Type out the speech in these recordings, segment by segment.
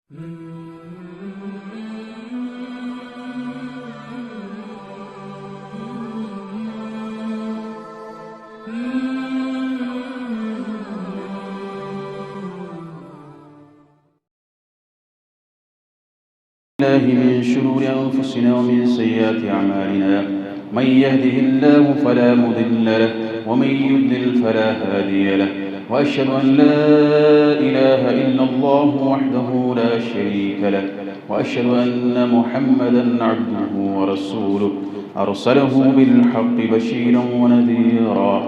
بسم الله من شرور أنفسنا ومن سيئات أعمالنا من يهده الله فلا مضل له ومن يضلل فلا هادي له وأشهد أن لا إله إلا الله وحده لا شريك له وأشهد أن محمدا عبده ورسوله أرسله بالحق بشيرا ونذيرا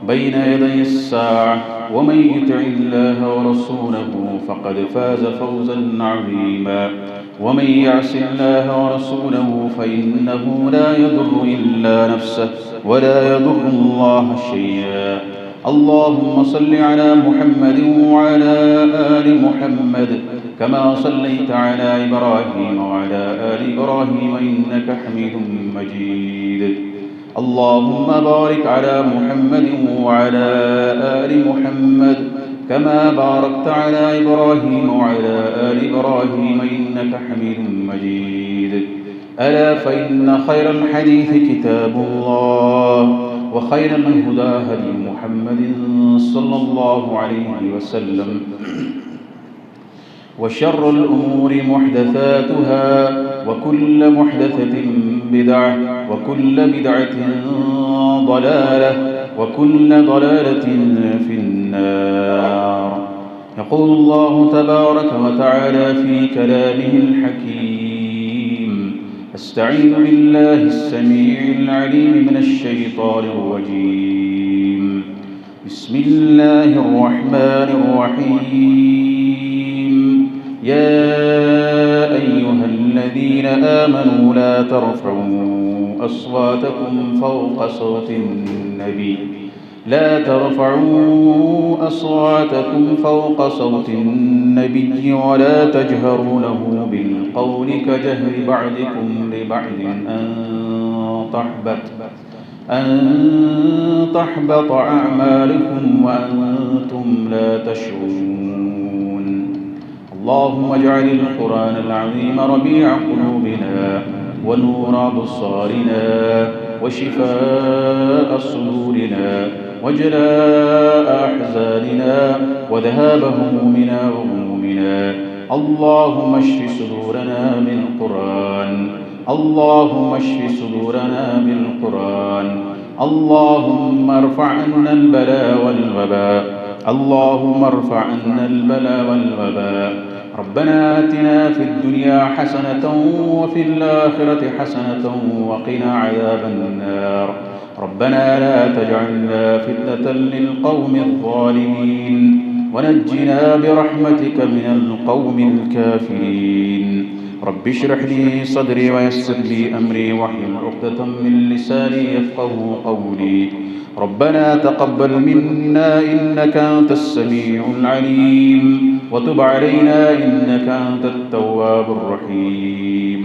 بين يدي الساعة ومن يطع الله ورسوله فقد فاز فوزا عظيما ومن يعص الله ورسوله فإنه لا يضر إلا نفسه ولا يضر الله شيئا. اللهم صل على محمد وعلى آل محمد كما صليت على إبراهيم وعلى آل إبراهيم إنك حميد مجيد. اللهم بارك على محمد وعلى آل محمد كما باركت على إبراهيم وعلى آل إبراهيم إنك حميد مجيد. ألا فإن خير الحديث كتاب الله وخير الهدى هدي محمد صلى الله عليه وسلم وشر الأمور محدثاتها وكل محدثة بدعة وكل بدعة ضلالة وكل ضلالة في النار. يقول الله تبارك وتعالى في كلامه الحكيم: أستعين بالله السميع العليم من الشيطان الرجيم. بسم الله الرحمن الرحيم. يا أيها الذين آمنوا لا ترفعوا أصواتكم فوق صوت النبي ولا تجهروا له بالقول كجهر بعضكم لبعض أن تحبط أعمالكم وأنتم لا تشعرون. اللهم اجعل القرآن العظيم ربيع قلوبنا ونور أبصارنا وشفاء صدورنا وجلاء أحزاننا وذهاب همومنا وغمومنا. اللهم اشف صدورنا بالقرآن. اللهم اشف صدورنا بالقرآن. اللهم ارفع عنا البلاء والوباء. اللهم ارفع عنا البلاء والوباء. ربنا آتنا في الدنيا حسنة وفي الآخرة حسنة وقنا عذاب النار. ربنا لا تجعلنا فتنة للقوم الظالمين ونجنا برحمتك من القوم الكافرين. رب اشرح لي صدري ويسر لي أمري واحلل عقدة من لساني يفقهوا قولي. ربنا تقبل منا إنك أنت السميع العليم وتب علينا إنك أنت التواب الرحيم.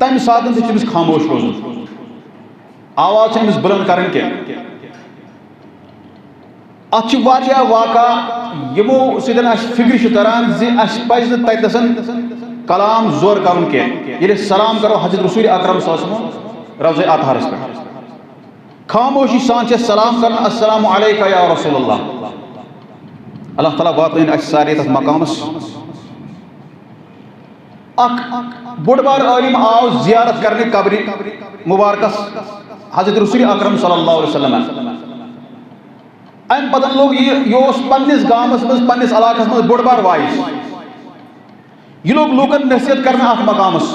تمہ سات تمس خاموش روزن آواز امس بلند کرن کی اتھ واقع یمو سن فکر تران زی اس پز تتسن کلام زور کرن کی یل سلام کرو حضرت رسول اکرم صلی اللہ علیہ وسلم روزہ اطہارس پہ خاموشی سان سلام کرنا السلام علیکہ یا رسول اللہ اللہ تعالیٰ واتن اس سارے تک مقامس اک بڑ بار عالم آو زیارت کرنے قبر مبارکس حضرت رسول اکرم صلی اللہ علیہ وسلم ام پتن لوگ یہ پنس گامس مز پنس علاقس مز بڑ بار وائس یہ لوگ لوکن نصیحت کرنا اخ مقامس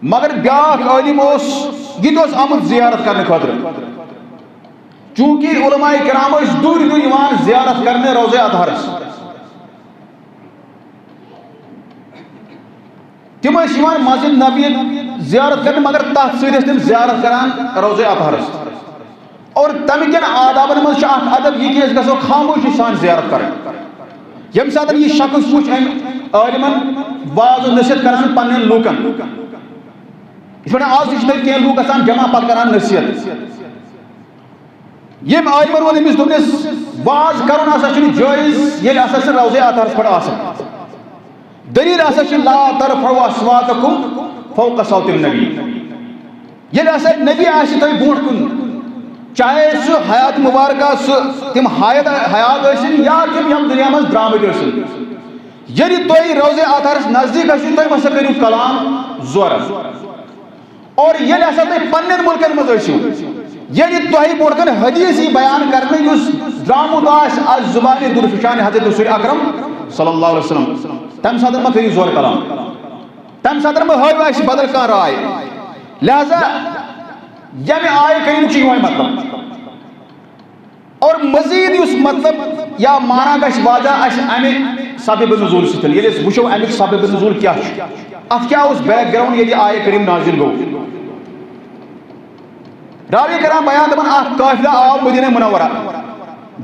مگر بیاکھ عالم یہ آمد زیارت کرنے خاطر چونکہ علماء کرام دور دور ایمان زیارت کرنے روزہ اطہارس تم مسجد نبی زیارت کرنے مگر تحت سۭتۍ تم زیارت کران روزہ اطہارس اور تمہ کن آدابن من ادب یہ کہ گھو خاموشی سان زیارت کریں یم سات یہ شخص وچ عالمن واض نصیحت کران پنن لوکن اس پہ آج کی لوگ گھان جمع پتہ کران نصیحت یم عالمن وون امس دوپنس واض کرن ہسا جائز یل ہسا روزہ اطہارس پہ آسان دلیل ہسا لا ترفعوا اصواتکم فوق صوت النبی یل ہسا نبی آسہ تہ برونٹ کن چاہے سہ حیات مبارکہ تم حیات ٲسِن یا تم یم دنیا من درامٕتۍ ٲسِن ییٚلہِ تُہۍ روزہ اطہارس نزدیک ٲسِو تُہۍ مہ سا کٔرِو کلام زورٕ اور ییٚلہِ ہسا تُہۍ پننٮ۪ن مُلکن منٛز ٲسِو ییٚلہِ تۄہہِ برونٛٹھ کن حدیث یی بیان کرنہٕ یُس درٛامُت آسہِ از زُبانہِ درفشان حضرت رسول اکرم صلی اللہ علیہ وسلم تمہِ ساتہٕ مہ کٔرِو زورٕ کلام تمہِ ساتہٕ مہ ہٲیِو اَسہِ بدل کانٛہہ راے لہذا یمہ آیہ کریم چھ یہ مطلب اور مزید اس مطلب یا مانا گھ واضح امہ سبب نزول ستن یل وچو امیک سبب نزول کیا ات کیا اس بیک گراؤنڈ یل آیہ کریم نازل گو راوی کرام بیان دپان اخ قافلہ آو مدینہ منورہ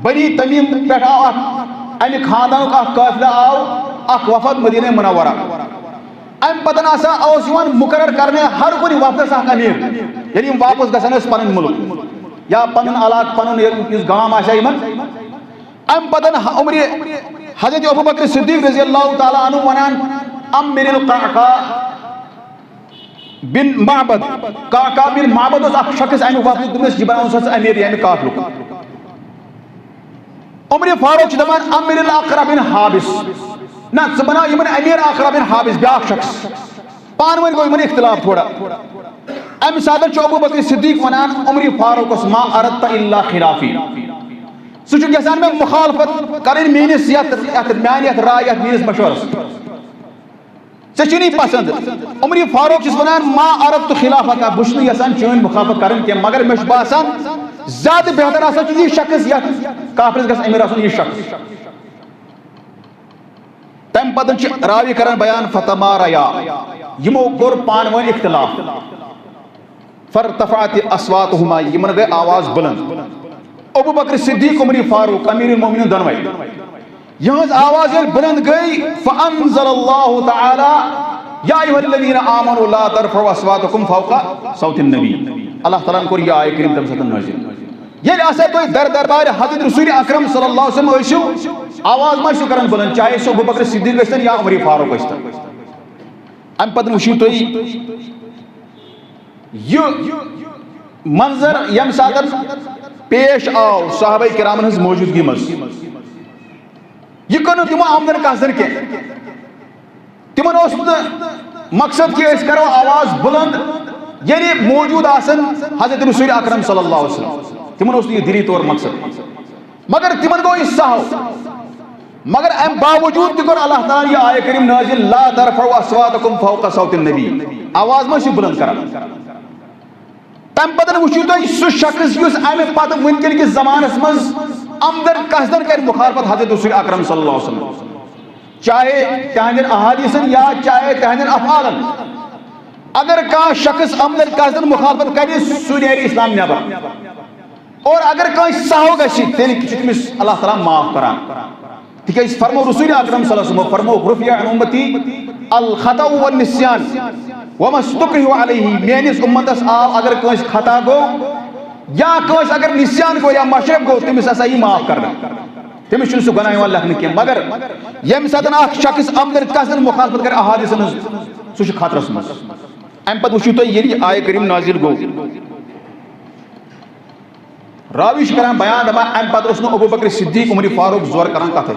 بنی تمیم پہ آو امہ خاندانک اخ قافلہ آو اخ وفد مدینہ منورہ ام پتن آسا مقرر کرنے ہر کن وفدس اخ امیر یعنی واپس گھن پن ملک یا پن علاقہ پن گام ام پتن عمر حضرت ابوبکر صدیق رضی اللہ تعالیٰ عنہ ونان امر القعقاع بن معبد قعقاع بن معبد اخ شخص امہ وفد دس یہ بناؤ امیر امہ قافلک عمر فاروق دپان امر الاقرع بن حابس نہ ثہ بنا یمن امیر اقرع بن حابس بیاکھ شخص پان ون گو یمن اختلاف تھوڑا ام ساتھ ابوبکر صدیق ونان عمر فاروقس ما اردت الا خلافی سہ یژھان میں مخالفت کرن میانس میانہ رائے میانس مشورس ژے پسند عمر فاروق ونان ما اردت خلافت بہت یژھان چون مخالفت کرن کی مگر مے باسان زیادہ بہتر ہسا یہ شخص یتھ کافرس گژھِ امیر آسن یہ شخص تم پتن راوی کران بیان فتماریا یمو کور پان ون اختلاف فارتفعت اصواتهما یمن گئی آواز بلند ابوبکر صدیق عمر فاروق امیر المومنین دونوے یہاں آواز بلند گئی فانزل اللہ تعالی یا ایھا الذین آمنوا لا ترفعوا اصواتکم فوق صوت النبی اللہ تعالیٰ نے کور یہ آیہ کریم تم ساتھ نازل یل آسا تھی دربار حضرت رسول اکرم صلی اللہ علیہ وسلم ٲسِو آواز ما کران بلند چاہے سو ابوبکر صدیق ٲسۍتن یا عمر فاروق ٲسۍتن ام پتہٕ وٕچھِو تُہۍ یہ منظر یم ساتن پیش آو صحابہ کرامن ہز موجودگی مز یہ کرو تمو آمدن قصدن کی تمن اس مقصد کی اس کرو آواز بلند یعنی موجود آسن حضرت رسول اکرم صلی اللہ علیہ وسلم تمن اس یہ دلی طور مقصد مگر تمن گو اس ساو مگر ام باوجود تکر اللہ تعالیٰ یہ آیہ کریم نازل لا ترفعوا اصواتکم فوق صوت النبی آواز ما بلند کران تم پتن وچھو تھی سہ شخص اس امہ پتہ ونکن کس زمانس مز آمدن قصدن کر مخالفت حضرت رسول اکرم صلی اللہ علیہ وسلم چاہے تہندین احادیثن یا چاہے تہندین افعالن اگر کان شخص آمدن قصدن مخالفت کر سہ نیرِ اسلام نبر اور اگر کان سہو گژھِ تیٚلہِ چھُ تٔمِس اللہ تعالیٰ معاف کران تکیاز فرمو رسول اکرم صلی اللہ علیہ وسلم فرمو رفع عن امتی الخطأ والنسیان وَمَا اسْتُكْرِهُ عَلَيْهِ میٲنِس اُمتس آو اگر کٲنٛسہِ خطا گوٚو یا کٲنٛسہِ اگر نِسیان گوٚو یا مشرف گوٚو تٔمِس ہسا یی معاف کرنہٕ تٔمِس چھُنہٕ سُہ گۄناہ یِوان لیکھنہٕ کینٛہہ مگر ییٚمہِ ساتہٕ اکھ شخص اَمدر کسن مُخالفت کرِ احادیثن ہٕنٛز سُہ چھُ خطرس منٛز اَمہِ پتہٕ وٕچھِو تُہۍ ییٚلہِ آیہِ کریٖم نازِل گوٚو راوی چھُ کران بیان دپان اَمہِ پتہٕ اوس نہٕ ابوٗ بکر صدیق عمر فاروق زورٕ کران کتھے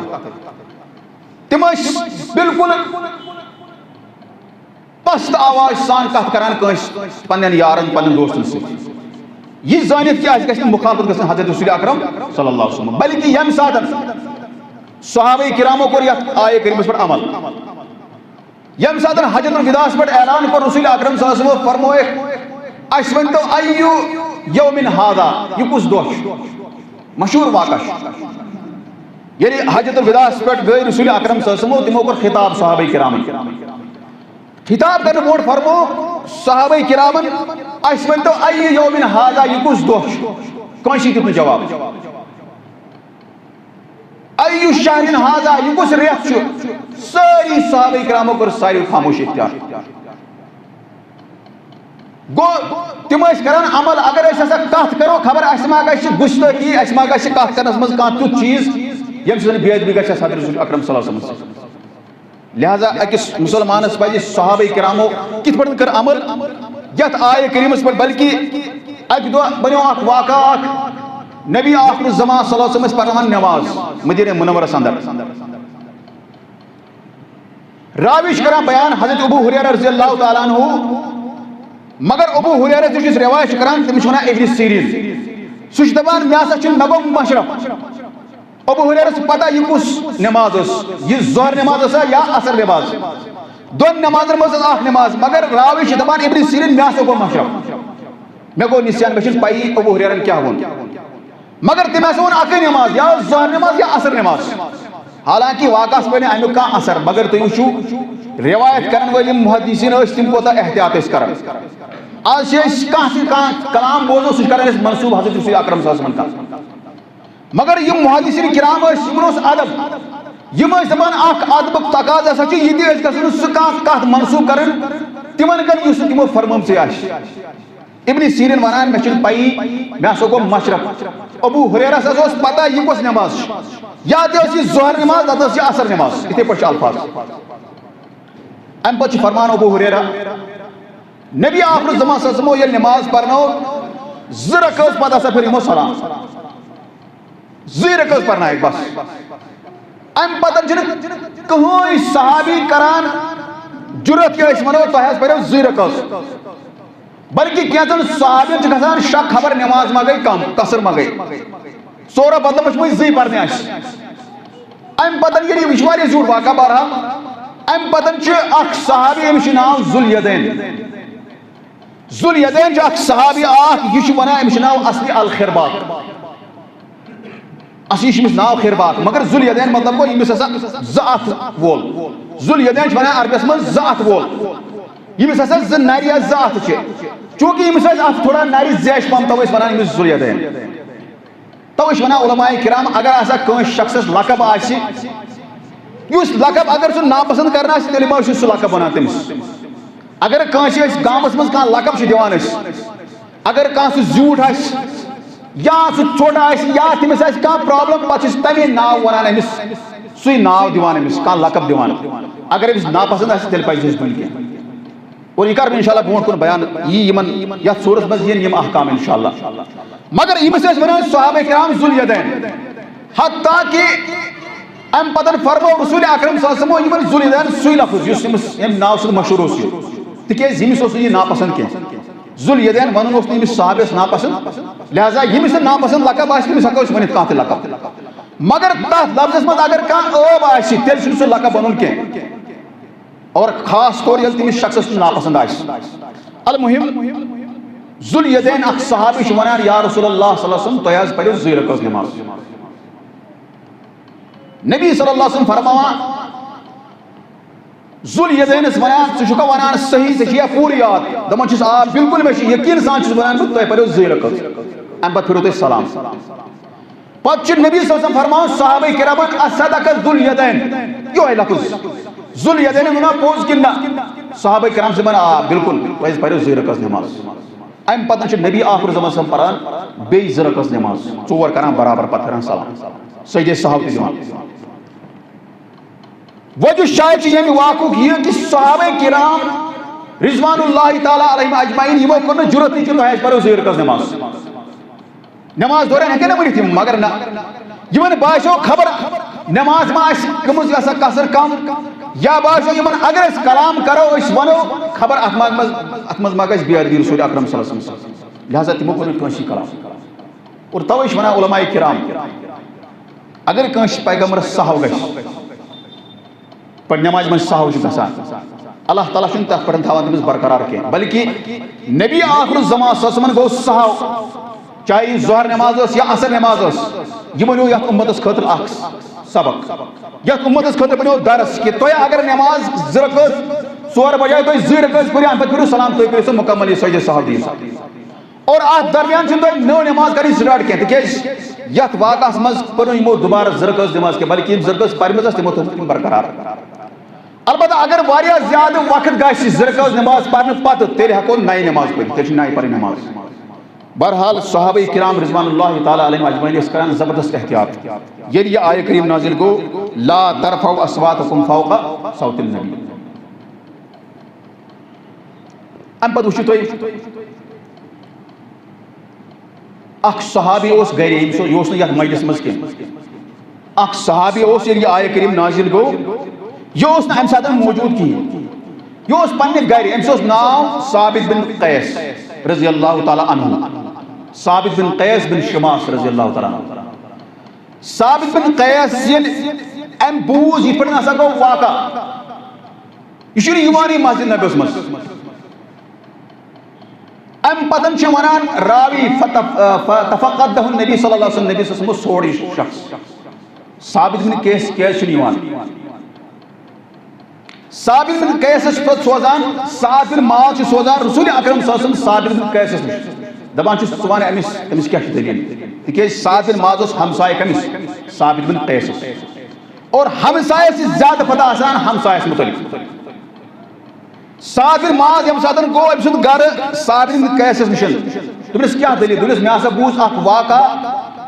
تِم ٲسۍ بالکل پست آواز سان کتھ کران کٲنٛسہِ پننٮ۪ن یارن پننٮ۪ن دوستن سۭتۍ یہ زٲنِتھ کہِ اَسہِ گژھِ نہٕ مُخالفت گژھٕنۍ حضرت رسول اکرم صلی اللہ علیہ وسلم بلکہ ییٚمہِ ساتہٕ صحابہ کرامو کوٚر یتھ آیہِ کریٖمس پٮ۪ٹھ عمل ییٚمہِ ساتہٕ حجۃ الوداعس پٮ۪ٹھ اعلان کوٚر رسول اکرم صلی اللہ علیہ وسلم فرمویکھ اَسہِ ؤنۍتو ایُّ یومن ہاذا یہ کُس دۄہ چھُ مشہوٗر واقعہ چھُ ییٚلہِ حجۃ الوداعس پٮ۪ٹھ گٔے رسول اکرم صلی اللہ علیہ وسلم تِمو کوٚر خطاب صحابہ کرامن خطاب کرنہٕ برونٛٹھ فرمووُکھ صحابہ کرامن اَسہِ ؤنۍتو ایُّ یومن ہاذا یہ کُس دۄہ چھُ کٲنٛسی دیُت نہٕ جواب ایُّ شہرن ہاذا یہ کُس رٮ۪تھ چھُ سٲری صحابہ کرامو کوٚر ساروی خاموش اختیار گوٚو تِم ٲسۍ کران عمل اگر أسۍ ہسا کتھ کرو خبر اَسہِ ما گژھِ گُستٲخی اَسہِ ما گژھِ کتھ کرنس منٛز کانٛہہ تیُتھ چیٖز ییٚمہِ سۭتۍ بے ادبی گژھِ حضرت رسول اکرم صلی اللہ علیہ وسلم لہذا أکِس مُسلمانس پزِ صحابہ کرامو کِتھ پٲٹھۍ کٔر عمل یتھ آیہِ کریٖمس پٮ۪ٹھ بلکہِ اکہِ دۄہ بنیو اکھ واقعہ اکھ نبی آخر الزمان صلی اللہ علیہ وسلم ٲسۍ پرناوان نٮ۪ماز مدینہ منورس اندر راوی چھُ کران بیان حضرت ابو ہریرہ رضی اللہ تعالیٰ عنہ مگر ابو ہریرہ تہِ یُس روایت چھُ کران تٔمِس چھِ ونان ابن سیریٖن سُہ چھُ دپان مےٚ ہسا چھُ مےٚ گوٚو مشرف ابو ہریرہ چھُ پتہ یہِ کُس نٮ۪ماز ٲس یہِ ظہر نٮ۪ماز ٲسا یا عصر نٮ۪ماز دۄن نٮ۪مازن منٛز ٲس اکھ نٮ۪ماز مگر راوی چھُ دپان ابن سیریٖن مےٚ ہسا گوٚو مشرف مےٚ گوٚو نِسیان مےٚ چھُنہٕ پیی ابو ہریرہن کیٛاہ ووٚن مگر تٔمۍ ہسا ووٚن اکٕے نٮ۪ماز یا ٲس ظہر نٮ۪ماز یا عصر نٮ۪ماز حالانکہ واقعس پیٚو نہٕ امیُک کانٛہہ اثر مگر تُہۍ وٕچھِو روایت کرن وٲلۍ یِم محدثیٖن ٲسۍ تِم کوتاہ احتیاط ٲسۍ کران آز چھِ أسۍ کانٛہہ کلام بوزو سُہ چھُ کران أسۍ منسوٗب حضرت رسول اکرم صلی اللہ علیہ وسلم کتھ مگر یِم محدثیٖن کرام ٲسۍ یِمن اوس ادب یِم ٲسۍ دپان اکھ ادبُک تقاضہٕ ہسا چھُ یہِ تہِ أسۍ گژھو نہٕ سُہ کانٛہہ کتھ منسوٗب کرٕنۍ تِمن کن یُس نہٕ تِمو فرمٲمژٕے آسہِ ابن سیریٖن ونان مےٚ چھُنہٕ پیی مےٚ ہسا گوٚو مشرف ابو ہریرہس ہسا اوس پتہ یہِ کۄس نٮ۪ماز چھِ یا تہِ ٲس یہِ ظہر نٮ۪ماز نتہٕ ٲس یہِ عصر نٮ۪ماز یِتھے پٲٹھۍ چھِ الفاظ امہِ پتہٕ چھُ فرمان ابو ہریرہ نبی آخر الزمان صلی اللہ علیہ وسلم ییٚلہِ نٮ۪ماز پرنٲو زٕ رکٲژ پتہٕ ہسا پھِر یِمو سلام زٕے رکٲژ پرنایکھ بس امہِ پتہٕ چھُنہٕ کٕہٕنۍ صحابی کران جُرت کہِ أسۍ ونو تۄہہِ حظ پریو زٕے رکٲژ بلکہ کینٛژن صحابین چھُ گژھان شک خبر نٮ۪ماز ما گٔے کم قصر ما گٔے ژورو بدلہٕ وٕچھمٕتۍ زٕے پرنہِ آسہِ امہِ پتہٕ ییٚلہِ یہِ چھُ واریاہ زیوٗٹھ واقعہ بہرحال امہِ پتہٕ چھُ اکھ صحابی أمِس چھُ ناو ذُالیدین ذُالیدین چھُ اکھ صحابی اکھ یہِ چھُ ونان أمِس چھُ ناو اصلی الخرباق اصلی چھُ أمِس ناو خرباق مگر ذُالیدین مطلب گوٚو ییٚمِس ہسا زٕ اتھ وول ذُالیدین چھِ ونان عربِیس منٛز زٕ اتھ وول ییٚمِس ہسا زٕ نرِ یا زٕ اتھٕ چھِ چوٗنٛکہِ ییٚمِس ٲسۍ اتھ تھوڑا نرِ زیچھِ پہم توے ٲسۍ ونان أمِس ذُالیدین توے چھِ ونان علماء کرام اگر ہسا کٲنٛسہِ شخصس لقب آسہِ یُس لقب اگر سُہ ناپسنٛد کران آسہِ تیٚلہِ ما چھُ سُہ لقب ونان تٔمِس اگر کٲنٛسہِ أسۍ گامس منٛز کانٛہہ لقب چھِ دِوان أسۍ اگر کانٛہہ سُہ زیوٗٹھ آسہِ یا سُہ ژوٚٹ آسہِ یا تٔمِس آسہِ کانٛہہ پرابلم پتہٕ چھِ أسۍ تمے ناو ونان أمِس سُے ناو دِوان أمِس کانٛہہ لقب دِوان اگر أمِس ناپسنٛد آسہِ تیٚلہِ پزِ اَسہِ دیُن کینٛہہ اور یہِ کرٕ بہٕ انشاء اللہ برونٛٹھ کُن بیان یی یِمن یتھ سورس منٛز یِن یِم احکام انشاء اللہ مگر ییٚمِس ٲسۍ ونان صحابہ کرام ذُالیدین حتیٰ کہ امہِ پتہٕ فرموو رسول اکرم صلی اللہ علیہ وسلم یِمن ذُالیدین سُے لفظ یُس أمِس ییٚمہِ ناو سۭتۍ مشہوٗر اوس یہِ تِکیٛازِ ییٚمِس اوس نہٕ یہِ ناپسنٛد کینٛہہ ذُالیدین ونُن اوس نہٕ ییٚمِس صحابیس ناپسنٛد لہذا ییٚمِس نہٕ ناپسنٛد لقب آسہِ تٔمِس ہٮ۪کو أسۍ ؤنِتھ کانٛہہ تہِ لقب مگر تتھ لفظس منٛز اگر کانٛہہ ٲب آسہِ تیٚلہِ چھُنہٕ سُہ لقب ونُن کینٛہہ اور خاص طور ییٚلہِ تٔمِس شخصس ناپسنٛد آسہِ المُہِم ذُالیدین اکھ صحابی چھُ ونان یا رسول اللہ صلی اللہ علیہ وسلم تۄہہِ حظ پریو زٕے رکٲژ نٮ۪ماز نبی صلی اللہ علیہ وسلم فرماوان ذُالیدینس ونان ژٕ چھُکھا ونان صحیح ژےٚ چھُیا پوٗرٕ یاد دپان چھُس آ بالکل مےٚ چھُ یقیٖن سان چھُس ونان بہٕ تۄہہِ پریو زٕے رکٲژ امہِ پتہٕ پھِرِو تُہۍ سلام پتہٕ چھُ نبی صلی اللہ علیہ وسلم فرماوان صحابہ کرامن اصدق ذُالیدین یِہوے لفظ ذُالیدینن ووٚنا پوٚز کِنہٕ نہ صحابہ کرام سے بالکل تُہۍ پٔرِو 2 رکعت نماز امہ پتہ نبی آخر زمان صاحب پران بیٚیہِ 2 رکعت نماز 4 کران برابر پتہ کران سلام سجدے سہو تہِ دِوان وجہ شاید ییٚمہِ واقعُک یہِ کہ صحابہ کرام رضوان اللہ تعالیٰ علیہم اجمعین یمو کوٚر نہٕ جُرت کہ تۄہہِ پٔرِو 2 رکعت نماز دوران ہیٚکن نہٕ ؤنِتھ یِم مگر نہ یمن باسیو خبر نماز ما آسہِ گٔمٕژ گژھان قصر کم یا باسیو یمن اگر أسۍ کلام کرو أسۍ ونو خبر اتھ منٛز ما گژھِ بے ادبی رسول اکرم صلی اللہ علیہ وسلم لہذا تمو کوٚر نہٕ کٲنٛسہِ کلام اور توے چھِ ونان علماء کرام اگر کٲنٛسہِ پیغمبرس سہو گژھِ پتہٕ نماز منٛز سہو چھُ گژھان اللہ تعالیٰ چھُنہٕ تتھ پٮ۪ٹھ تھاوان تٔمِس برقرار کینٛہہ بلکہ نبی آخر الزمان صلی اللہ علیہ وسلم گوٚو سہو چاہے ظہر نماز ٲس یا عصر نماز ٲس یہ بنیو یتھ امتس خاطر اکھ سبق یتھ امتس خاطر بنیو درس کہ تۄہہِ اگر نماز 2 رکعت 4 بجائے تُہۍ 2 رکعت پٔرِو امہِ پتہٕ کٔرِو سلام تُہۍ کٔرِو سُہ مکمل یہ سجدے سہو دِیِو اور اتھ درمیان چھُنہٕ تۄہہِ نٔو نماز کرٕنۍ سٹارٹ کینٛہہ تِکیازِ یتھ واقعس منٛز پٔر نہٕ یِمو دوبارٕ 2 رکعت نماز کینٛہہ بلکہ یِم 2 رکعت پرِمٕژ ٲس تِمو تھٲومٕژ برقرار البتہ اگر واریاہ زیادٕ وقت گژھِ 2 رکعت نماز پرنہٕ پتہٕ تیٚلہِ ہٮ۪کو نَیہِ نماز پٔرِتھ تیٚلہِ چھِ نَیہِ پرٕنۍ نماز بہرحال صحابہ کرام رضوان اللہ تعالیٰ علیہم اجمعین ٲسۍ کران زبردست احتیاط ییٚلہِ یہِ آیہِ کریم نازل گوٚو لا ترفعوا اصواتکم فوق صوت النبی امہِ پتہٕ وٕچھِو تُہۍ اکھ صحابی اوس گرِ یہِ اوس نہٕ یتھ مجلس منٛز کینٛہہ اکھ صحابی اوس ییٚلہِ یہِ آیہِ کریم نازل گوٚو یہِ اوس نہٕ امہِ ساتہٕ موجوٗد کِہیٖنۍ یہِ اوس پننہِ گرِ أمِس اوس ناو ثابت بن قیس رضی اللہ تعالیٰ عنہ ثابت بن قیس بن شماس رضی اللہ تعالیٰ عنہ ثابت بن قیس ییٚلہِ أمۍ بوٗز یِتھ پٲٹھۍ ہسا گوٚو واقع یہِ چھُنہٕ یِوانٕے مسجد نبیَس منٛز امہِ پتہٕ چھِ ونان راوی فتفقدہ النبی صلی اللہ علیہ وسلم نبی صلی اللہ علیہ وسلم سور یہِ شخص ثابت بن قیس کیازِ چھُنہٕ یِوان ثابت بن قیسس چھِ پتہٕ سوزان سعد بن معاذ چھِ سوزان رسول اکرم صلی اللہ علیہ وسلم ثابت بن قیسس نِش دپان چھُس ژٕ وَن أمِس کیٛاہ چھِ دٔلیٖل تِکیازِ سعد بن معاذ اوس ہمسایہِ کٔمِس ثابت بن قیسس اور ہمسایس چھِ زیادٕ پتہ آسان ہمسایس متعلق سعد بن معاذ ییٚمہِ ساتہٕ گوٚو أمۍ سُنٛد گرٕ ثابت بن قیسس نِش دوٚپنس کیٛاہ دٔلیٖل دوٚپنس مےٚ ہسا بوٗز اکھ واقع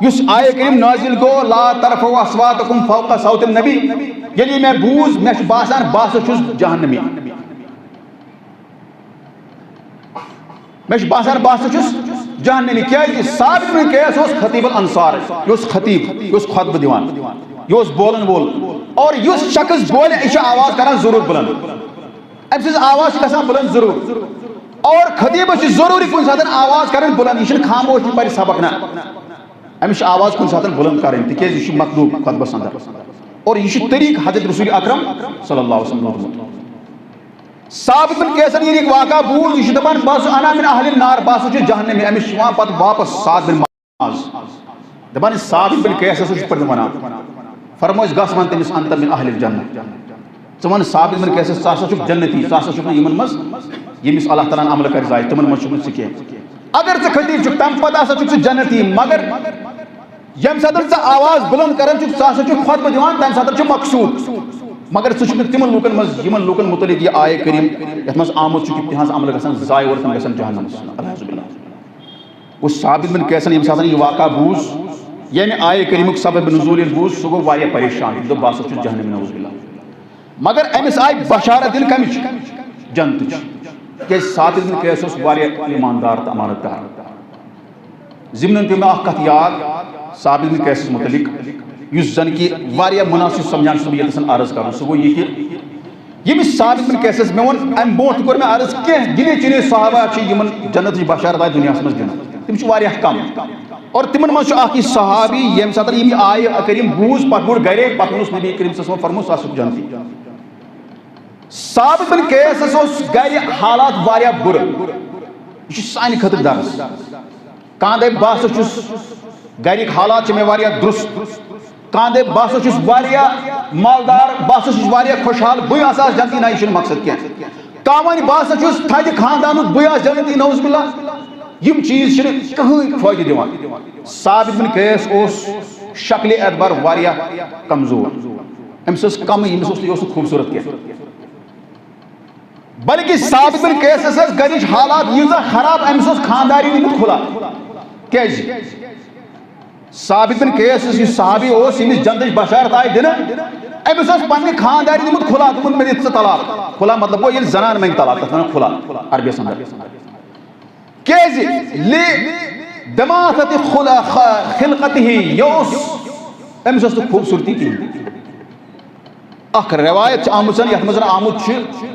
یُس آیہِ کریم نازل گوٚو لا ترفعوا اصواتکم فوق صوت النبی ییٚلہِ مےٚ بوٗز مےٚ چھُ باسان بہٕ ہسا چھُس جہنمی مےٚ چھُ باسان بہٕ ہسا چھُس جہنمی کیازِ ثابت بن قیس اوس خطیب الانصار یہِ اوس خطیب یہِ اوس خطبہٕ دِوان یہِ اوس بولن وول اور یُس شخص بولہِ یہِ چھُ آواز کران ضروٗر بُلند أمۍ سٕنٛز آواز چھِ گژھان بُلند ضروٗر اور خطیبس چھِ ضروٗری کُنہِ ساتہٕ آواز کرٕنۍ بُلند یہِ چھُنہٕ خاموش یہِ پرِ سبق نہ أمِس چھِ آواز کُنہِ ساتہٕ بُلند کرٕنۍ تِکیازِ یہِ چھُ مطلوب خطبس اندر اور یہ طریقہ حضرت رسول اکرم صلی اللہ علیہ وسلم ثابت بن قیسن یہ واقعہ بوٗز یہِ چھُ دپان بہٕ انا من اہل النار بہٕ ہسا چھُس جہنمی أمِس چھُ یِوان پتہٕ واپس سعد بن معاذ دپان ثابت بن قیس ہسا چھُ پٔرِتھ ونان فرمووُس گژھ وَن تٔمِس انت من اہل الجنہ ژٕ وَن ثابت بن قیسس ژٕ ہسا چھُکھ جنتی ژٕ ہسا چھُکھ نہٕ یِمن منٛز ییٚمِس اللہ تعالیٰ ہن عملہٕ کرِ ضایہِ تِمن منٛز چھُکھ نہٕ ژٕ کینٛہہ اگر ژٕ خطیب چھُکھ تمہِ پتہٕ ہسا چھُکھ ژٕ جنتی مگر ییٚمہِ ساتہٕ ژٕ آواز بُلند کران چھُکھ ژٕ ہسا چھُکھ خطبہٕ دِوان تمہِ ساتہٕ چھُ مقصوٗد مگر ژٕ چھُکھ نہٕ تِمن لوٗکن منٛز یِمن لوٗکن مُتعلق یہِ آیہِ کریم یتھ منٛز آمُت چھُ کہِ تِہنٛز عملہٕ گژھان ضایہِ اور تِم گژھان جہنمس الحمدُ للہ گوٚو ثابت بن قیسن ییٚمہِ ساتہٕ یہِ واقعہ بوٗز ییٚمہِ آیہِ کریٖمُک سبب نزوٗل ییٚلہِ بوٗز سُہ گوٚو واریاہ پریشان یہِ دوٚپ بہٕ ہسا چھُس جہنمی نعوذ باللہ مگر أمِس آیہِ بشارت دِنہٕ کمِچ جنتٕچ تِکیازِ ثابت بن قیس اوس واریاہ ایٖماندار تہٕ امانت دار ضمنن پیٚو مےٚ اکھ کتھ یاد ثابت بن قیسس متعلق یُس زن کہ واریاہ مناسب سمجھان چھُس بہٕ ییٚتٮ۪ن عرض کرُن سُہ گوٚو یہِ کہِ ییٚمِس ثابت بن قیسس مےٚ ووٚن امہِ برونٛٹھ تہِ کوٚر مےٚ عرض کینٛہہ گِنے چُنے صحابہ چھِ یِمن جنتٕچ بشارت آیہِ دُنیاہس منٛز دِنہٕ تِم چھِ واریاہ کم اور تِمن منٛز چھُ اکھ یہِ صحابی ییٚمہِ ساتہٕ یِم یہِ آیہِ کریم بوٗز پتہٕ ووٚن گرے پتہٕ ووٚنُس نبی کریم صلی اللہ علیہ وسلم فرمووُس ژٕ ہسا چھُکھ جنتی ثابت بن قیسس اوس گرِ حالات واریاہ بُرٕ یہِ چھُ سانہِ خٲطرٕ درس کانٛہہ دپہِ بہٕ ہسا چھُس گرِکۍ حالات چھِ مےٚ واریاہ درُست کانٛہہ دپہِ بہٕ ہسا چھُس واریاہ مالدار بہٕ ہسا چھُس واریاہ خۄشحال بٕے ہسا آسہٕ جنتی نہ یہِ چھُنہٕ مقصد کینٛہہ کانٛہہ وَنہِ بہٕ ہسا چھُس تھدِ خاندانُک بٕے آسہٕ جنتی نعوذ باللہ یِم چیٖز چھِنہٕ کٕہٕنۍ فٲیدٕ دِوان ثابت بن قیس اوس شکلہِ اعتبار واریاہ کمزور أمِس ٲس کمٕے أمِس اوس نہٕ خوٗبصوٗرت کینٛہہ بلکہ ثابت بن قیس گرچ حالات ییٖژاہ خراب أمِس اوس خانداری نِمُت کھُلا کیازِ ثابت بن قیس یُس صحابی اوس ییٚمِس جنتٕچ بشارت آیہِ دِنہٕ أمِس اوس پننہِ خانداری نِمُت کھُلا دوٚپمُت مےٚ دِ ژٕ طلاق کھُلا مطلب گوٚو ییٚلہِ زنان منٛگہِ طلاق تتھ وَنان کھُلا عربِیس انٛدر کیازِ دماغت خلقتہِ یہِ اوس أمِس ٲس نہٕ خوٗبصوٗرتی کِہیٖنۍ اکھ روایت آمٕژ یتھ منٛز آمُت چھُ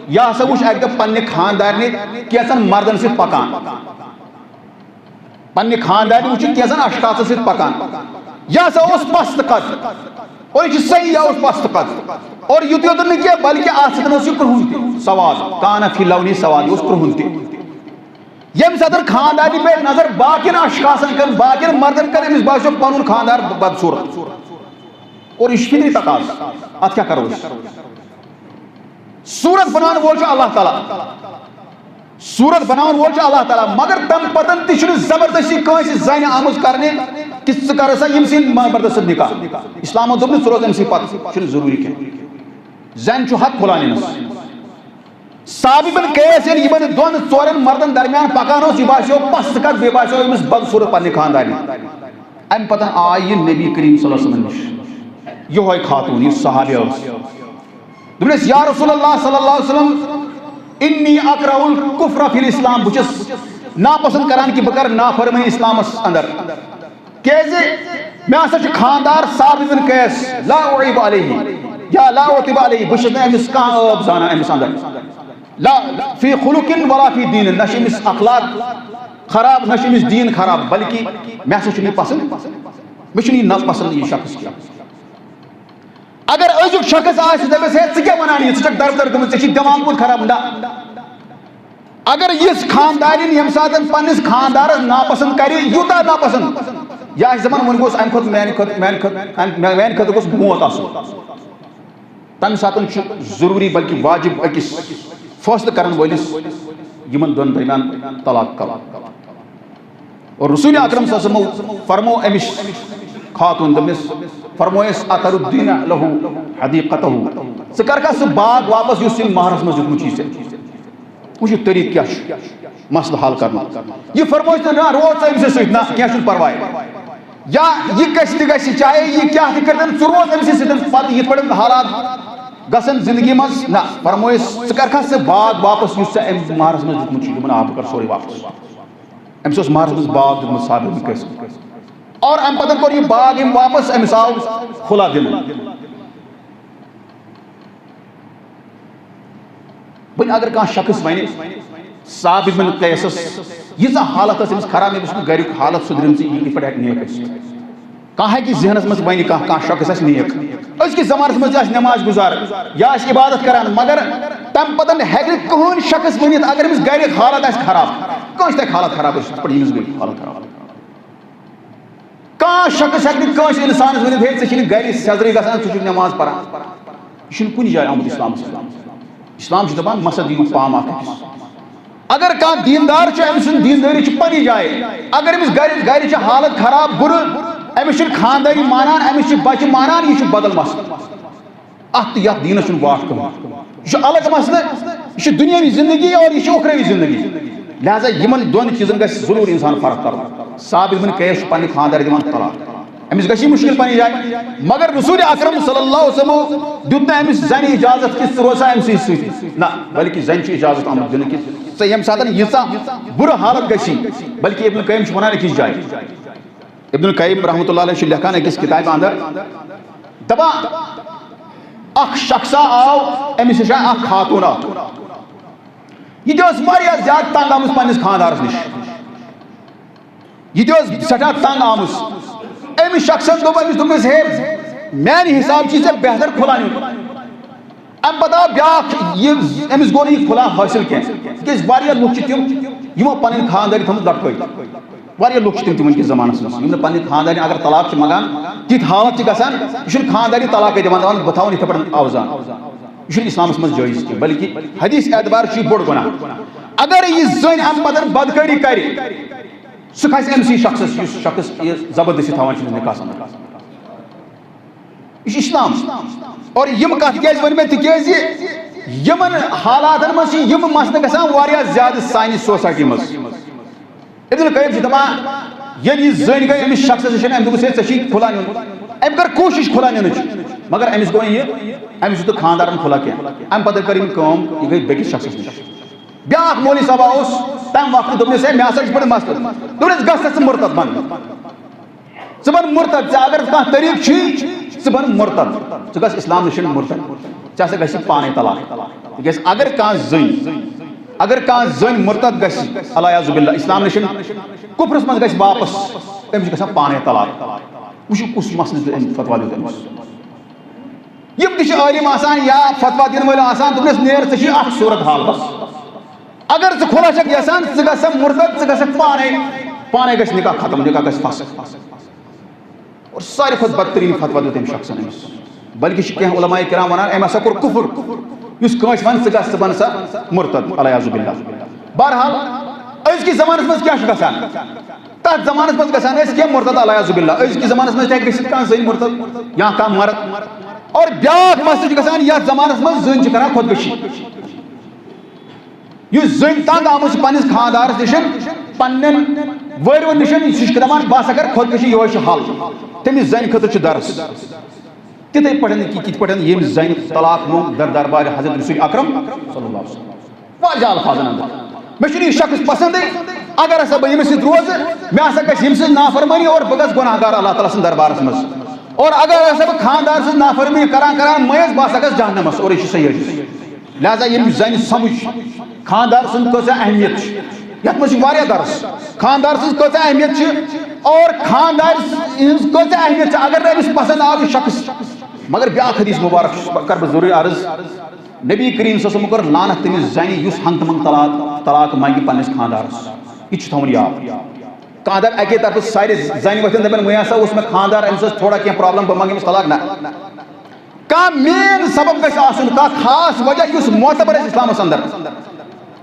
یہِ ہسا وٕچھ اکہِ دۄہ پننہِ خاندارنہِ کینٛژن مردن سۭتۍ پکان پننہِ خاندارنہِ وٕچھِتھ کینٛژن اشخاصن سۭتۍ پکان یہِ ہسا اوس پست قد اور یہِ چھُ صحیح یہِ اوس پست قد اور یُتُے یوت نہٕ کینٛہہ بلکہِ اتھ سۭتۍ اوس یہِ کرٛہُن تہِ سواد کانا فی لونی سواد یہِ اوس کرٛہُن تہِ ییٚمہِ ساتہٕ خاندارنہِ پیٚیہِ نظر باقین اشخاصن کن باقین مردن کن أمِس باسیو پنُن خاندار بدصوٗرت اور یہ فطری تقاض ات کیا کرو صورت بناون وول اللہ تعالیٰ صورت بناون وول اللہ تعالیٰ مگر تم پتن تہ چھُنہٕ زبردستی کٲنٛسہِ زنہِ آمٕژ کرنہِ کہِ ژٕ کر سا ییٚمہِ سٕنٛدۍ مردس سۭتۍ نکاح اسلامو دوٚپ نہٕ ژٕ روز أمۍ سٕے پتہٕ چھُنہٕ ضروٗری کینٛہہ زنہِ چھُ حق کھُلا نِنس ثابت بن قیس ییٚلہِ یِمن دۄن ژورن مردن درمیان پکان اوس یہِ باسیو پست قد بیٚیہِ باسیو أمِس بدصوٗرت پننہِ خاندارنہِ امہِ پتن آے یہِ نبی کریم صلی اللہ علیہ وسلم نِش یہوے خاتون یُس صحابی اوس دوٚپنس یا رسول اللہ صلی اللہ علیہ وسلم انی اکرہ الکفر فی الاسلام بہٕ چھُس ناپسند کران کہ بہٕ کرٕ نافرمٲنی اسلامس اندر کیازِ مےٚ ہسا چھُ خاندار ثابت بن قیس لا اعیب علیہ یا لا اعتب علیہ بہٕ چھُس نہٕ أمِس کانٛہہ عٲب زانان أمِس اندر لا فی خلق ولا فی دین نہ چھُ أمِس اخلاق خراب نہ چھُ أمِس دین خراب بلکہ مےٚ ہسا چھُنہٕ یہِ پسند مےٚ چھُنہٕ یہِ ناپسند یہِ شخص کینٛہہ اگر أزیُک شخص آسہِ دَپٮ۪س ہے ژٕ کیٛاہ وَنان یہِ ژٕ چھکھ دردر گٔمٕژ ژےٚ چھُے دٮ۪ماغ گوٚمُت خراب نہ اگر یِژھ خاندارٮ۪ن ییٚمہِ ساتہٕ پننِس خاندارس ناپسند کرِ یوٗتاہ ناپسند یہِ آسہِ دپان وۄنۍ گوٚژھ امہِ کھۄتہٕ میانہِ خٲطرٕ گوٚژھ موت آسُن تمہِ ساتہٕ چھُ ضروٗری بلکہِ واجب أکِس فٲصلہٕ کرن وٲلِس یِمن دۄن درمیان طلاق کرُن اور رسول اکرم صلی اللہ علیہ وسلم فرمو أمِس خاتون دوٚپنس فرمویس اتردین لہو حدیقتہ ژٕ کرکھا سُہ باغ واپس یُس أمۍ مہرس منٛز دیُتمُت چھُے ژےٚ وٕچھِو طریٖقہٕ کیٛاہ چھُ مسلہٕ حل کرنُک یہِ فرمویس نہٕ نہ روز ژٕ أمۍ سٕے سۭتۍ نہ کینٛہہ چھُنہٕ پرواے یا یہِ گژھِ تہِ گژھِ چاہے یہِ کیٛاہ تہِ کٔرتن ژٕ روز أمۍ سٕے سۭتۍ پتہٕ یِتھ پٲٹھۍ حالات گژھن زندگی منٛز نہ فرمویس ژٕ کرکھا سُہ باغ واپس یُس ژےٚ أمۍ مہرس منٛز دیُتمُت چھُے دوٚپُن آ بہٕ کرٕ سورُے واپس أمِس اوس مہرس منٛز باغ دیُتمُت ثابت بن قیس اور امہِ پتہٕ کوٚر یہِ باغ أمۍ واپس أمِس آو کھُلا دِنہٕ وۄنۍ اگر کانٛہہ شخص وَنہِ ثابت بن قیسس ییٖژاہ حالت ٲس أمِس خراب أمِس چھُنہٕ گریُک حالت سُدرٲمژٕے یہِ کِتھ پٲٹھۍ ہٮ۪کہِ نیک ٲسِتھ کانٛہہ ہٮ۪کہِ ذہنس منٛز وَنہِ کانٛہہ شخص آسہِ نیک أزکِس زمانس منٛز تہِ آسہِ نٮ۪ماز گُزار یا آسہِ عبادت کران مگر تمہِ پتہٕ ہٮ۪کہِ نہٕ کٕہۭنۍ شخص ؤنِتھ اگر أمِس گرِچ حالت آسہِ خراب کٲنٛسہِ تہِ حالت خراب ٲسِتھ یِتھ پٲٹھۍ ییٚمِس گٔے حالت خراب کانٛہہ شخص ہٮ۪کہِ نہٕ کٲنٛسہِ اِنسانس ؤنِتھ ہے ژےٚ چھِنہٕ گرِ سیٚزرٕے گژھان ژٕ چھُکھ نٮ۪ماز پران یہِ چھُنہٕ کُنہِ جایہِ آمُت اسلامس اسلام چھُ دپان مسا دِیِو پام اکھ أکِس اگر کانٛہہ دیندار چھُ أمۍ سٕنٛز دیندٲری چھِ پننہِ جایہِ اگر أمِس گرِ چھِ حالت خراب بُرٕ أمِس چھُنہٕ خاندٲری مانان أمِس چھِ بچہِ مانان یہِ چھُ بدل مسلہٕ اتھ تہٕ یتھ دیٖنس چھُنہٕ واٹھ کٕہۭنۍ یہِ چھُ الگ مسلہٕ یہِ چھِ دُنیٲوی زندگی اور یہِ چھِ اُخروی زندگی لہذا یِمن دۄن چیٖزن گژھِ ضروٗر انسان فرق کرُن ثابت بن قیس چھُ پننہِ خاندار دِوان طلاق أمِس گژھِ یہِ مُشکِل پننہِ جایہِ مگر رسول اکرم صلی اللہ علیہ وسلم دیُت نہٕ أمِس زنہِ اجازت کہِ ژٕ روز سا أمۍ سٕے سۭتۍ نہ بلکہِ زنہِ چھُ اجازت آمُت دِنہٕ کہِ ژےٚ ییٚمہِ ساتہٕ ییٖژاہ بُرٕ حالت گژھی بلکہِ ابن قیم چھُ ونان أکِس جایہِ ابن قیم رحمتہ اللہ علیہ چھُ لیکھان أکِس کِتابہِ انٛدر دپان اکھ شخصا آو أمِس نِش آے اکھ خاتوٗن آو یہِ تہِ ٲس واریاہ زیادٕ تنگ آمٕژ پننِس خاندارس نِش یہِ تہِ ٲس سٮ۪ٹھاہ تنگ آمٕژ أمِس شخصن دوٚپ أمِس دوٚپنس ہے میانہِ حساب چھُے ژےٚ بہتر کھُلا نیُن امہِ پتہٕ آو بیاکھ یہِ أمِس گوٚو نہٕ یہِ کھُلا حٲصِل کینٛہہ تِکیازِ واریاہ لُکھ چھِ تِم یِمو پنٕنۍ خاندٲری تھٲومٕژ لٹکٲیِتھ واریاہ لُکھ چھِ تِم تہِ وٕنکِس زمانس منٛز یِم نہٕ پننہِ خاندارنہِ اگر طلاق چھِ منگان تِتھ حالت چھِ گژھان یہِ چھُنہٕ خانداری طلاقے دِوان دپان بہٕ تھاوَن یِتھے پٲٹھۍ آوزان یہِ چھُنہٕ اسلامس منٛز جٲیز کینٛہہ بلکہِ حدیث اعتبار چھُ یہِ بوٚڑ گۄناہ اگر یہِ زٔنۍ امہِ پتہٕ بدکٲری کرِ سُہ کھسہِ أمسٕے شخصس یُس شخص یہِ زبردستی تھاوان چھُ نکاحس انٛدر یہ اسلام اور یم کت کیازِ ون مےٚ تِکیازِ یمن حالاتن مز یم مسئلہ گژھان واریاہ زیادہ سانہِ سوسائٹی مز ابن القیم چھِ دپان ییٚلہِ یہِ زٔنۍ گٔے أمِس شخصس نِش أمۍ دوٚپُس ہے ژےٚ چھی کھُلا نیُن أمۍ کٔر کوٗشِش کھُلا نِنٕچ مگر أمِس گوٚو نہٕ یہِ أمِس دیُت نہٕ خانٛدارن کھُلا کینٛہہ اَمہِ پتہٕ کٔر أمۍ کٲم یہِ گٔے بیٚکِس شخصس نِش بیٛاکھ مولوی صٲبا اوس تَمہِ وقتہٕ دوٚپنَس ہے مےٚ ہسا چھُ پَتہٕ مسلہٕ دوٚپنَس گژھ ژٕ مُرتد بن ژٕ بن مُرتد ژےٚ اگر کانٛہہ طریٖقہٕ چھُے ژٕ بن مُرتد ژٕ گژھ اِسلام نِش مُرتد ژےٚ ہسا گژھِ پانے طلاق تِکیٛازِ اگر کانٛہہ زٔنۍ مُرتد گژھِ الیاذ باللہ اِسلام نِش کُفرس منٛز گژھِ واپس أمِس چھُ گژھان پانے طلاق وٕچھِو کُس مسلہٕ أمۍ فتوا دیُت أمِس یِم تہِ چھِ عٲلِم آسان یا فتوا دِنہٕ وٲلۍ آسان دوٚپنَس نیر ژےٚ چھِ اکھ صوٗرت حال بس اگر ژٕ کھُلا چھکھ یژھان ژٕ گژھکھ مُرتد ژٕ گژھکھ پانے گژھِ نکاح ختم نکاح گژھِ فسخ اور ساروی کھۄتہٕ بدتریٖن فتوا دیُت أمۍ شخصن أمِس بلکہِ چھِ کینٛہہ علماء کرام ونان أمۍ ہسا کوٚر کُفر یُس کٲنٛسہِ وَنہِ ژٕ گژھ ژٕ بن سا مُرتد الیاذ باللہ بہرحال أزکِس زمانس منٛز کیٛاہ چھُ گژھان تتھ زمانس منٛز گژھان ٲسۍ کینٛہہ مُرتد الیاذ باللہ أزکِس زمانس منٛز تہِ ہیٚکہِ گٔژھِتھ کانٛہہ زٔنۍ مُرتد یا کانٛہہ مرد اور بیٛاکھ مسلہٕ چھُ گژھان یتھ زمانس منٛز زٔنۍ چھِ کران خۄدکٔشی یُس زٔنۍ تنگ آمٕژ چھِ پننِس خانٛدارس نِش پننٮ۪ن وٲرۍوَن نِش سُہ چھُ دپان بہٕ ہسا کرٕ خۄدکٔشی یِہوے چھُ حل تٔمِس زنہِ خٲطرٕ چھُ درس تِتھٕے پٲٹھۍ نہٕ کِتھ پٲٹھۍ ییٚمہِ زنہِ طلاق نیوٗ در دربارِ حضرت رسول اکرم صلی اللہ علیہ وسلم واریاہ الفاظن انٛدر مےٚ چھُنہٕ یہِ شخص پسنٛدٕے اگر ہسا بہٕ ییٚمِس سۭتۍ روزٕ مےٚ ہسا گژھِ ییٚمہِ سٕنٛز نافرمٲنی اور بہٕ گژھٕ گۄناہ گار اللہ تعالیٰ سٕنٛدِ دربارس منٛز اور اگر ہسا بہٕ خانٛدار سٕنٛز نافرمٲنی کران مٔنٛزۍ بہٕ ہسا گژھٕ جہنمس اور یہِ چھُ صحیح حدیٖث لہذا ییٚمہِ زنہِ سمجھ خانٛدار سٕنٛز کۭژاہ اہمیت چھِ یتھ منٛز چھِ واریاہ درس خانٛدار سٕنٛز کۭژاہ اہمیت چھِ اور خانٛدار ہٕنٛز کۭژاہ اہمیت چھِ اگر نہٕ أمِس پسنٛد آو یہِ شخص مگر بیٛاکھ حدیٖث مُبارک کرٕ بہٕ ضروٗری عرض نبی کریم صلی اللہ علیہ وسلم کوٚر لعنت تٔمِس زنہِ یُس ہنٛگتہٕ منٛگہٕ طلاق منٛگہِ پننِس خانٛدارس یہِ چھُ تھاوُن یاد کانٛہہ دپہِ اکے طرفہٕ سارے زنہِ ؤتھِنۍ دپن وۄنۍ ہسا اوس مےٚ خانٛدار أمِس ٲس تھوڑا کینٛہہ پرابلم بہٕ منٛگہٕ أمِس طلاق نہ کانٛہہ مین سبب گژھِ آسُن کانٛہہ خاص وجہ یُس معتبر آسہِ اسلامس انٛدر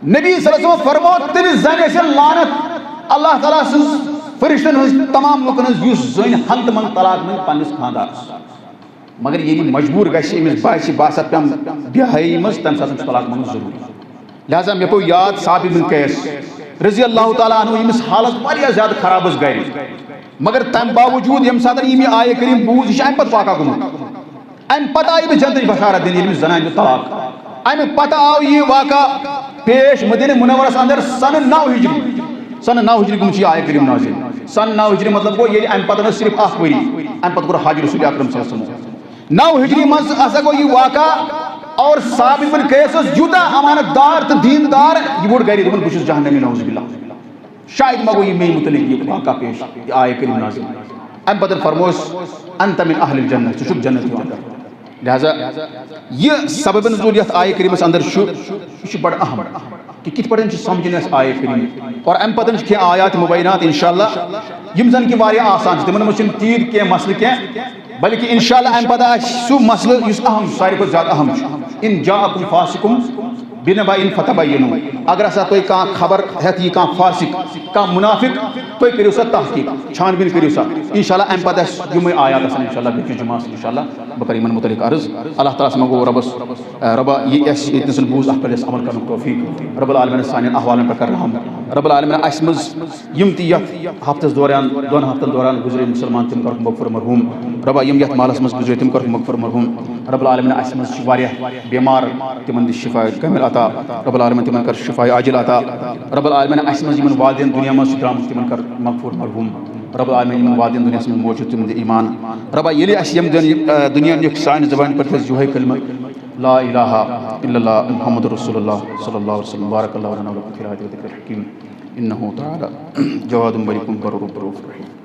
نبی صلی اللہ علیہ وسلم فرموو تٔمِس زنہِ ٲسِن لعنت اللہ تعالیٰ سٕنٛز فرشتن ہٕنٛز تمام لُکن ہٕنٛز یُس زٔنۍ ہنٛگتہٕ منٛگہٕ طلاق منٛگہِ پننِس خانٛدارس مگر ییٚلہِ مجبوٗر گژھِ أمِس باسہِ بہٕ ہسا پیٚمہٕ بے حیٲیی منٛز تمہِ ساتہٕ چھُ طلاق منٛگُن ضروٗری لہذا مےٚ پیوٚو یاد ثابت بن قیس رضی اللہ تعالیٰ عنہ ییٚمِس حالت واریاہ زیادٕ خراب ٲس گرِ مگر تمہِ باوجوٗد ییٚمہِ ساتہٕ یِم یہِ آیہِ کٔرِم بوٗز یہِ چھُ اَمہِ پتہٕ واقع گوٚمُت اَمہِ پتہٕ آیہِ أمِس جنتٕچ بشارت دِنہٕ ییٚلہِ أمِس زنانہِ دیُت طلاق اَمہِ پتہٕ آو یہِ واقع پیش مدیٖنہ منورس انٛدر سنہٕ 9 ہجری سنہٕ 9 ہجری گٔمٕژ چھِ یہِ آیہِ کٔرِم نازِل سنہٕ 9 ہجری مطلب گوٚو ییٚلہِ اَمہِ پتہٕ ٲس صرف اکھ ؤری اَمہِ پتہٕ کوٚر حج رسول اکرم صلی اللہ علیہ وسلم 9 ہجری منٛز ہسا گوٚو یہِ واقع اور ثابت بن قیس اوس یوٗتاہ امانت دار تہٕ دیٖندار یہِ ووٚڑ گرِ دوٚپُن بہٕ چھُس جہنمی نعوذ باللہ شاید ما گوٚو یہِ مے متعلق یہِ واقع پیش یہِ آیہِ کٔرِم نازِل اَمہِ پتہٕ فرمووُس انت من اہل الجنہ ژٕ چھُکھ جنت یِوان لہذا یہِ سبب نزول یتھ آیہِ کٔرِمس انٛدر چھُ یہِ چھُ بڑٕ اہم کہ کِتھ پٲٹھۍ چھِ سمجھِنۍ اَسہِ آیہِ کٔرِمٕتۍ اور اَمہِ پتہٕ چھِ کینٛہہ آیات مُبینات انشاء اللہ یِم زن کہِ واریاہ آسان چھِ تِمن منٛز چھُنہٕ تیٖتۍ کینٛہہ مسلہٕ کینٛہہ بلکہ انشاء اللہ اَمہِ پتہٕ آسہِ سُہ مسلہٕ یُس اہم چھُ ساروی کھۄتہٕ زیادٕ اہم چھُ ان جاءکم فاسقٌ بنبأ فتبینوا اگر ہسا تُہۍ کانٛہہ خبر ہٮ۪تھ یی کانٛہہ فاسق کانٛہہ منافق تُہۍ کٔرِو سا تحقیٖق چھان بیٖن کٔرِو سا انشاء اللہ اَمہِ پتہٕ آسہِ یِمے آیات آسان انشاء اللہ بیٚکِس جُمعس انشاء اللہ بہٕ کَرٕ یِمن متعلق عرض اللہ تعالیٰ ہس منٛگو رۄبا یہِ اَسہِ ییٚتہِ نَس بوٗز اَتھ پٮ۪ٹھ اَسہِ عمل کَرنُک توفیٖق رۄب العالمیٖنَس سانٮ۪ن احوالن پٮ۪ٹھ کَر رحم رۄب العالمیٖن اَسہِ منٛز یِم تہِ یتھ ہفتس دوران 2 ہفتن دوران گُزرے مُسلمان تِم کَرُکھ مغفور مرحوٗم رۄبا یِم یتھ مالس منٛز گُزرے تِم کَرُکھ مغفور مرحوٗم رۄب العالمیٖن اَسہِ منٛز چھِ واریاہ بٮ۪مار تِمن دِ شِفا کامِل عطا رۄب العالمیٖن تِمن کر شِفا عاجل عطا رۄب العالمیٖن اَسہِ منٛز یِمن والدین دُنیا منٛز چھِ درٛامٕتۍ تِمن کر مغفور مرحوٗم رۄب العالمیٖن یِمن والدین دُنیاہس منٛز موجوٗد تِمن دِ ایٖمان رۄبا ییٚلہِ اَسہِ یِم دُنیا نِکھ سانہِ زبانہِ پٮ۪ٹھ گژھِ یِہوے کلمہٕ لا الہ الا اللہ محمد رسول اللہ صلی اللہ علیہ وسلم بارک اللہ لنا ولکم فی الآیات والذکر الحکیم انہ تعالی جواد ملک بر رؤوف رحیم.